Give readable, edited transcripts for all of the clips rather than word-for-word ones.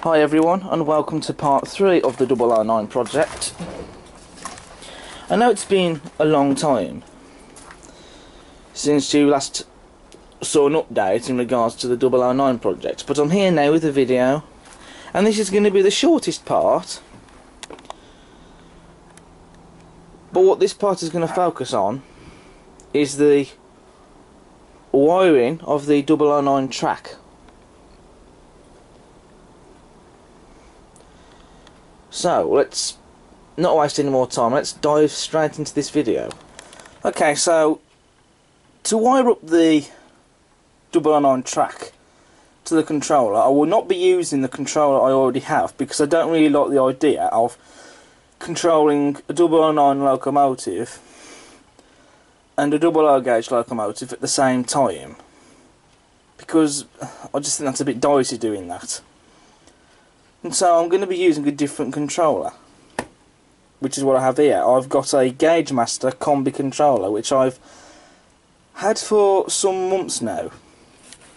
Hi everyone, and welcome to part 3 of the 009 project. I know it's been a long time since you last saw an update in regards to the 009 project, but I'm here now with a video, and this is going to be the shortest part. But what this part is going to focus on is the wiring of the 009 track. So, let's not waste any more time, let's dive straight into this video. Okay, so, to wire up the 009 track to the controller, I will not be using the controller I already have, because I don't really like the idea of controlling a 009 locomotive and a 00 gauge locomotive at the same time, because I just think that's a bit dicey doing that. And so I'm going to be using a different controller, which is what I have here. I've got a Gauge Master Combi controller, which I've had for some months now,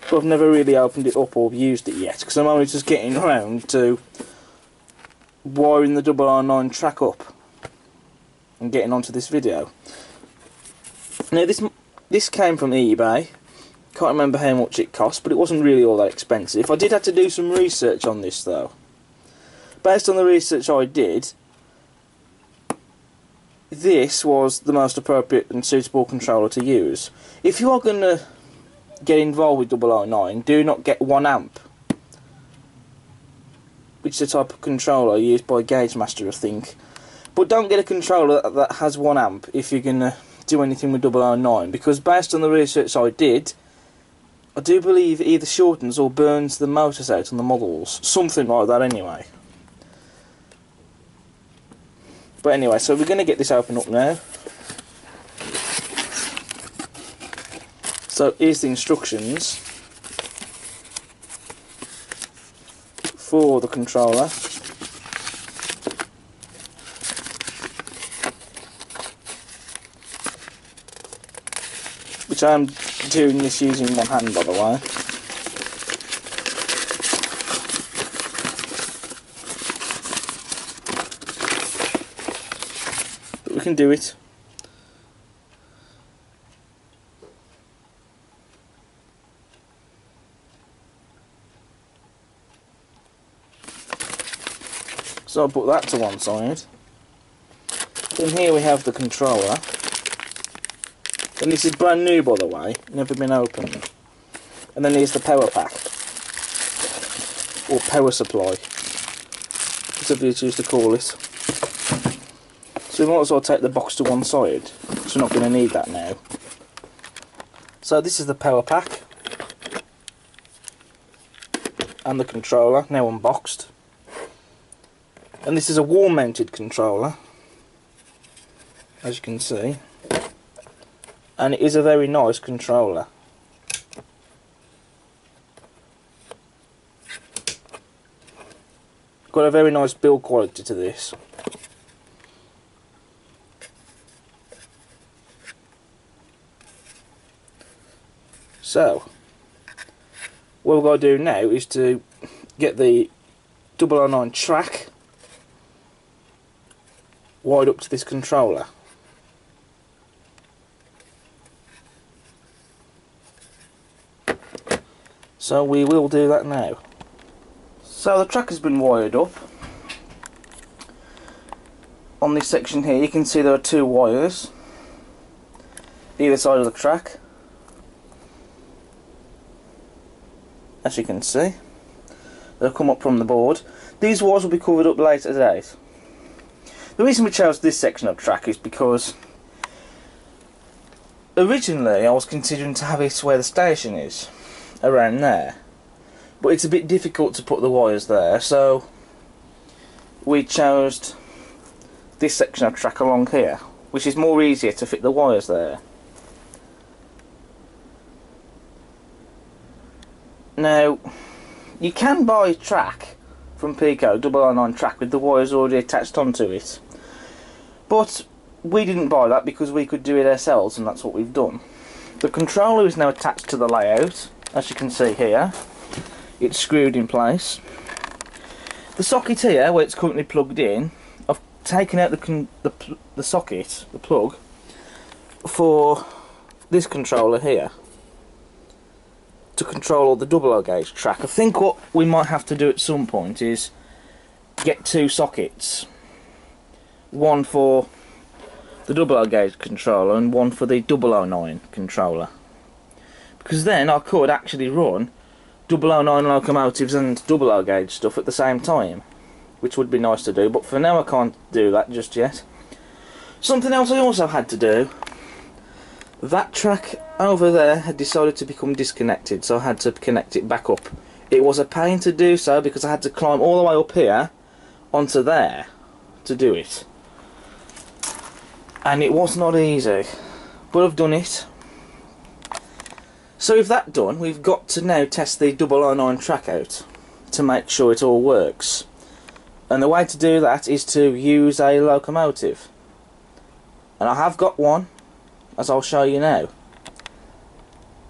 but I've never really opened it up or used it yet, because I'm only just getting around to wiring the 009 track up and getting onto this video. Now this came from eBay. Can't remember how much it cost, but it wasn't really all that expensive. I did have to do some research on this though. Based on the research I did, this was the most appropriate and suitable controller to use. If you are going to get involved with 009, do not get 1 amp, which is the type of controller used by Gauge Master, I think. But don't get a controller that has 1 amp if you're going to do anything with 009, because based on the research I did, I do believe it either shortens or burns the motors out on the models. Something like that anyway. But anyway, so we're going to get this open up now. So here's the instructions for the controller. Which I am doing this using one hand, by the way. But we can do it. So I'll put that to one side. Then here we have the controller. And this is brand new, by the way, never been opened. And then here's the power pack, or power supply, whatever you choose to call it. So we might as well take the box to one side, because we're not going to need that now. So this is the power pack, and the controller, now unboxed. And this is a wall mounted controller, as you can see. And it is a very nice controller. Got a very nice build quality to this. So, what we've got to do now is to get the 009 track wired up to this controller. So we will do that now. So the track has been wired up. On this section here you can see there are 2 wires either side of the track, as you can see. They'll come up from the board. These wires will be covered up later date. The reason we chose this section of track is because originally I was considering to have it where the station is, around there, but it's a bit difficult to put the wires there, so we chose this section of track along here, which is more easier to fit the wires there. Now, you can buy track from Pico, 009 track, with the wires already attached onto it, but we didn't buy that because we could do it ourselves, and that's what we've done. The controller is now attached to the layout, as you can see here. It's screwed in place. The socket here, where it's currently plugged in, I've taken out the socket, the plug, for this controller here to control the double O gauge track. I think what we might have to do at some point is get two sockets, one for the double O gauge controller and one for the 009 controller, because then I could actually run 009 locomotives and double O gauge stuff at the same time, which would be nice to do, but for now I can't do that just yet. Something else I also had to do, that track over there had decided to become disconnected, so I had to connect it back up. It was a pain to do so because I had to climb all the way up here onto there to do it, and it was not easy, but I've done it. So with that done, we've got to now test the 009 track out to make sure it all works. And the way to do that is to use a locomotive. And I have got one, as I'll show you now.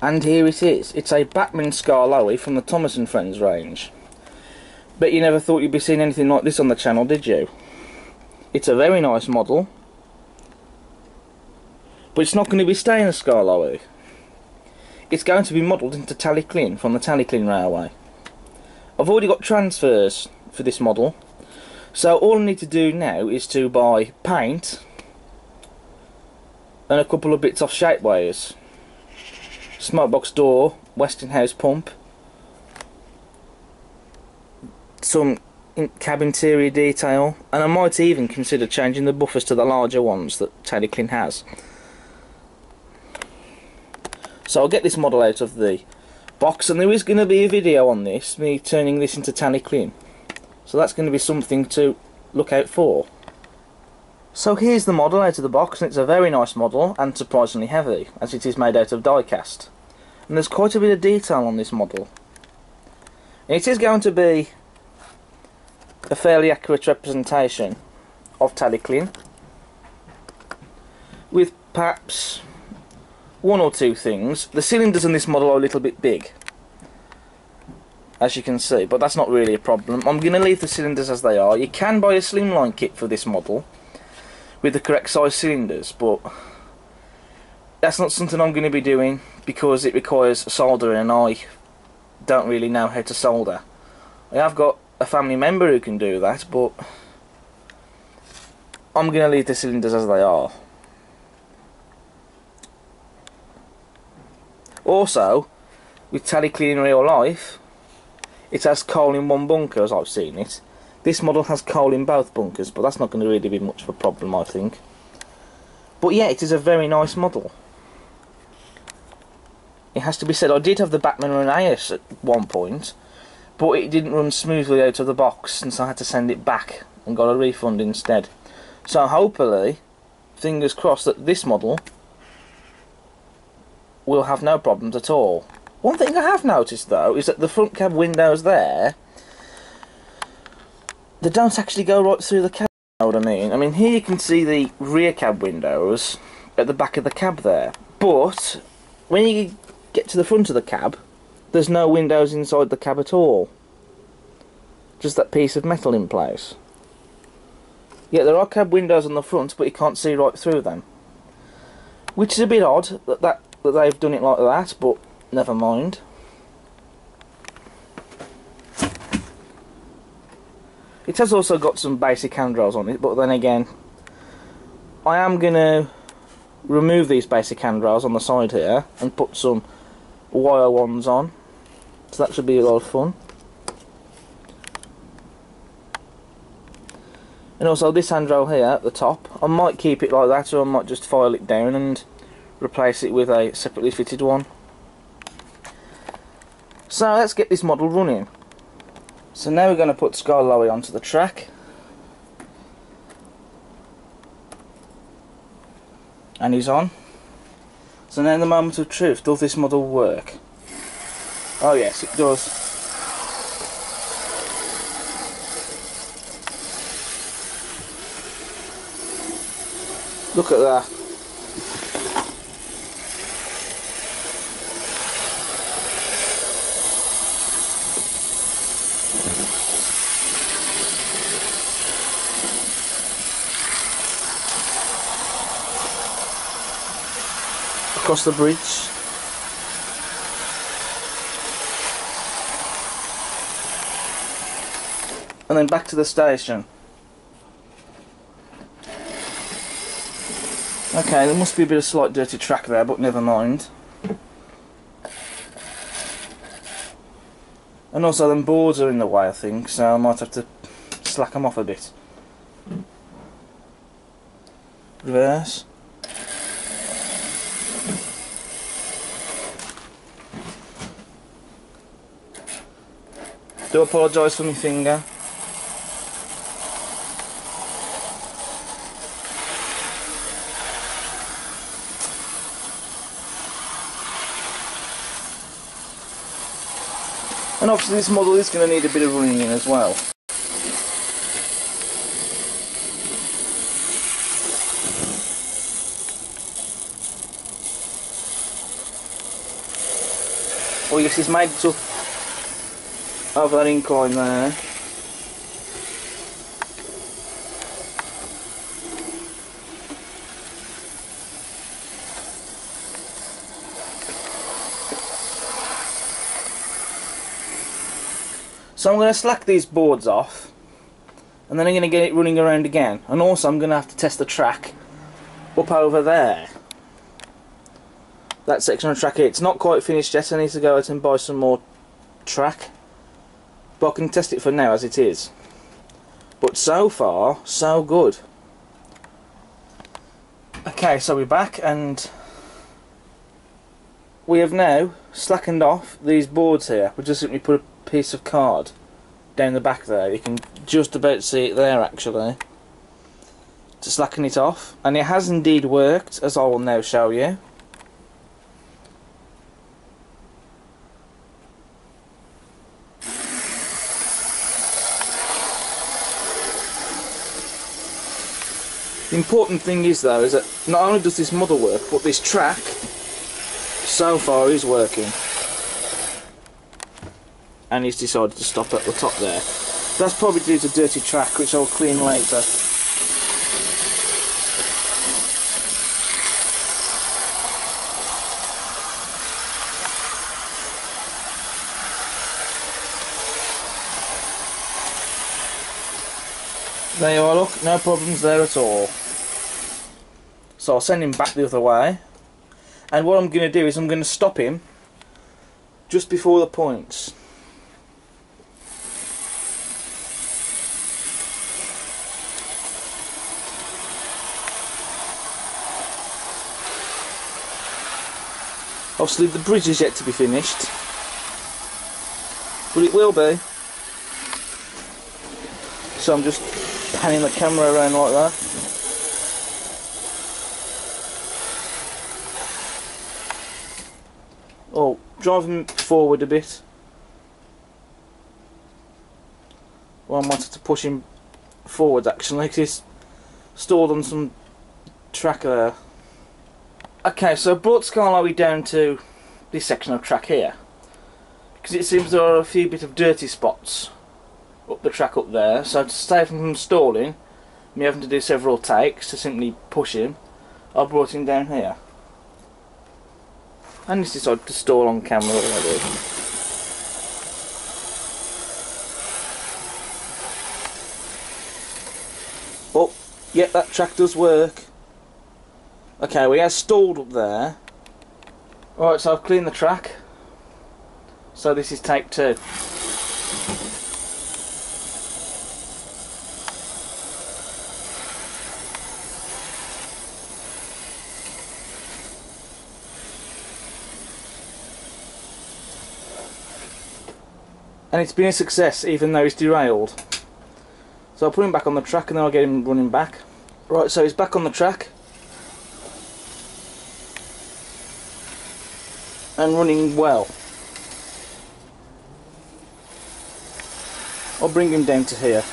And here it is. It's a Batman Scarloey from the Thomas & Friends range. Bet you never thought you'd be seeing anything like this on the channel, did you? It's a very nice model, but it's not going to be staying a Scarloey. It's going to be modelled into Tallyclin from the Tallyclin Railway. I've already got transfers for this model, so all I need to do now is to buy paint and a couple of bits off shapeways. Smokebox door, Westinghouse pump, some cab interior detail, and I might even consider changing the buffers to the larger ones that Tallyclin has. So I'll get this model out of the box, and there is going to be a video on this, me turning this into Tallyclin. So that's going to be something to look out for. So here's the model out of the box, and it's a very nice model and surprisingly heavy, as it is made out of die cast. And there's quite a bit of detail on this model. And it is going to be a fairly accurate representation of Tallyclin, with perhaps one or two things. The cylinders in this model are a little bit big, as you can see, but that's not really a problem. I'm going to leave the cylinders as they are. You can buy a slimline kit for this model with the correct size cylinders, but that's not something I'm going to be doing because it requires soldering, and I don't really know how to solder. I have got a family member who can do that, but I'm going to leave the cylinders as they are. Also, with Tallyclin in real life, it has coal in one bunker, as I've seen it. This model has coal in both bunkers, but that's not going to really be much of a problem, I think. But yeah, it is a very nice model. It has to be said, I did have the Batman Renaeus at one point, but it didn't run smoothly out of the box, and so I had to send it back and got a refund instead. So hopefully, fingers crossed, that this model will have no problems at all. One thing I have noticed though is that the front cab windows there, they don't actually go right through the cab, you know what I mean? I mean, here you can see the rear cab windows at the back of the cab there, but when you get to the front of the cab, there's no windows inside the cab at all. Just that piece of metal in place. Yeah, there are cab windows on the front, but you can't see right through them, which is a bit odd that they've done it like that, but never mind. It has also got some basic handrails on it, but then again, I am going to remove these basic handrails on the side here and put some wire ones on, so that should be a lot of fun. And also this handrail here at the top, I might keep it like that, or I might just file it down and replace it with a separately fitted one. So let's get this model running. So now we're going to put Scarloey onto the track. And he's on. So now in the moment of truth, does this model work? Oh yes, it does. Look at that. across the bridge. And then back to the station. Okay, there must be a bit of slight dirty track there, but never mind. And also them boards are in the way, I think, so I might have to slack them off a bit. Reverse. Do apologise for my finger. And obviously this model is going to need a bit of running in as well. Oh yes, it's made up of that incline there. So I'm going to slack these boards off, and then I'm going to get it running around again. And also I'm going to have to test the track up over there. That section of track here, it's not quite finished yet. I need to go out and buy some more track, but I can test it for now as it is. But so far, so good. Okay, so we're back, and we have now slackened off these boards here. We just simply put a piece of card down the back there. You can just about see it there actually, to slacken it off, and it has indeed worked, as I will now show you. The important thing is though, is that not only does this model work, but this track so far is working. And he's decided to stop at the top there. That's probably due to dirty track, which I'll clean later. There you are, look, no problems there at all. So I'll send him back the other way, and what I'm going to do is I'm going to stop him just before the points. Obviously the bridge is yet to be finished, but it will be. So I'm just panning the camera around like that. Oh, driving forward a bit. Well, I might have to push him forward actually, because he's stalled on some track there. Okay, so I brought Scarlowy down to this section of track here, because it seems there are a few bit of dirty spots up the track up there, so to save him from stalling, me having to do several takes to simply push him, I brought him down here. And he's decided to stall on camera already. Oh, yep, that track does work. Okay, we have stalled up there. Alright, so I've cleaned the track. So this is take 2. And it's been a success, even though he's derailed. So I'll put him back on the track and then I'll get him running back. Right, so he's back on the track. And running well. I'll bring him down to here.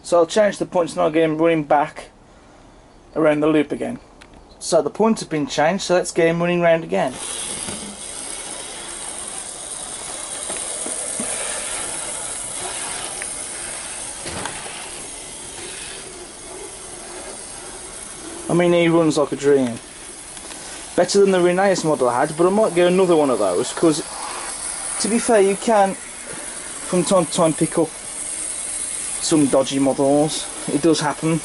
So I'll change the points and I'll get him running back around the loop again. So the points have been changed, so let's get him running round again. I mean, he runs like a dream. Better than the Rheneas model I had, but I might get another one of those, because to be fair, you can from time to time pick up some dodgy models. It does happen.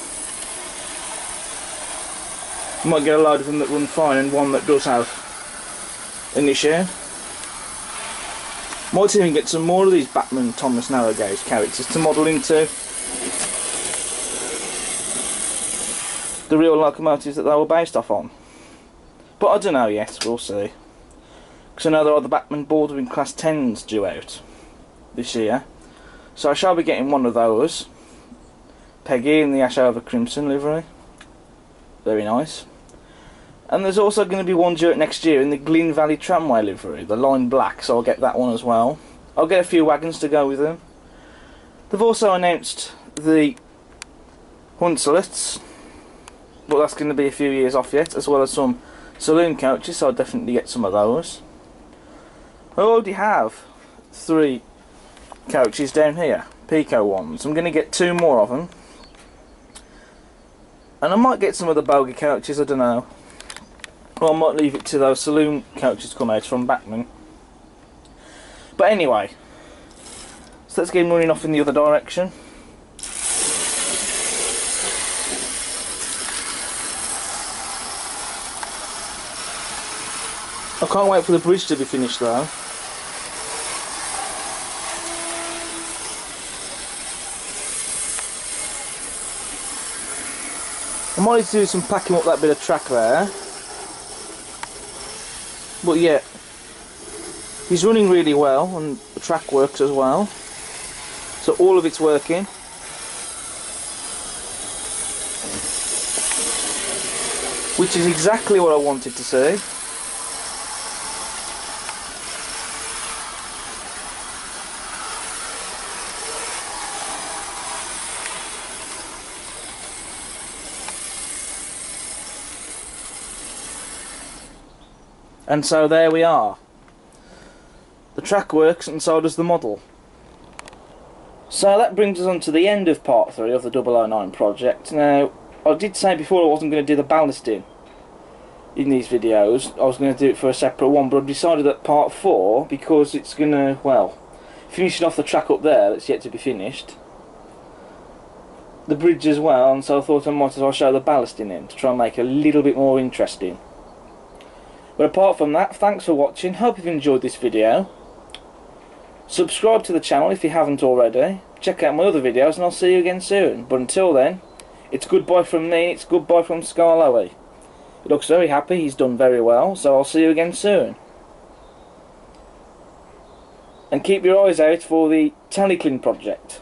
You might get a load of them that run fine and one that does have an issue. Might even get some more of these Batman Thomas Narrowgauge characters to model into the real locomotives that they were based off on. But I don't know yet, we'll see. Because I know there are the Batman Bordering Class 10's due out this year. So I shall be getting one of those. Peggy in the Ash Over Crimson livery. Very nice. And there's also going to be one due out next year in the Glyn Valley Tramway livery, the Line Black, so I'll get that one as well. I'll get a few wagons to go with them. They've also announced the Hunsleys, but that's going to be a few years off yet, as well as some saloon coaches, so I'll definitely get some of those. I already have 3 coaches down here, Pico ones. I'm going to get 2 more of them. And I might get some of the bogey coaches, I don't know. Or I might leave it to those saloon coaches to come out from Batman. But anyway, so let's get him running off in the other direction. I can't wait for the bridge to be finished though. I might need to do some packing up that bit of track there. But yeah, he's running really well and the track works as well. So all of it's working. Which is exactly what I wanted to see. And so there we are. The track works and so does the model. So that brings us on to the end of part 3 of the 009 project. Now, I did say before I wasn't going to do the ballasting in these videos. I was going to do it for a separate one, but I've decided that part 4, because it's going to, well, finishing off the track up there that's yet to be finished, the bridge as well, and so I thought I might as well show the ballasting in to try and make it a little bit more interesting. But apart from that, thanks for watching. Hope you've enjoyed this video. Subscribe to the channel if you haven't already. Check out my other videos and I'll see you again soon. But until then, it's goodbye from me, it's goodbye from Scarlowy. He looks very happy, he's done very well, so I'll see you again soon. And keep your eyes out for the Tallyclin project.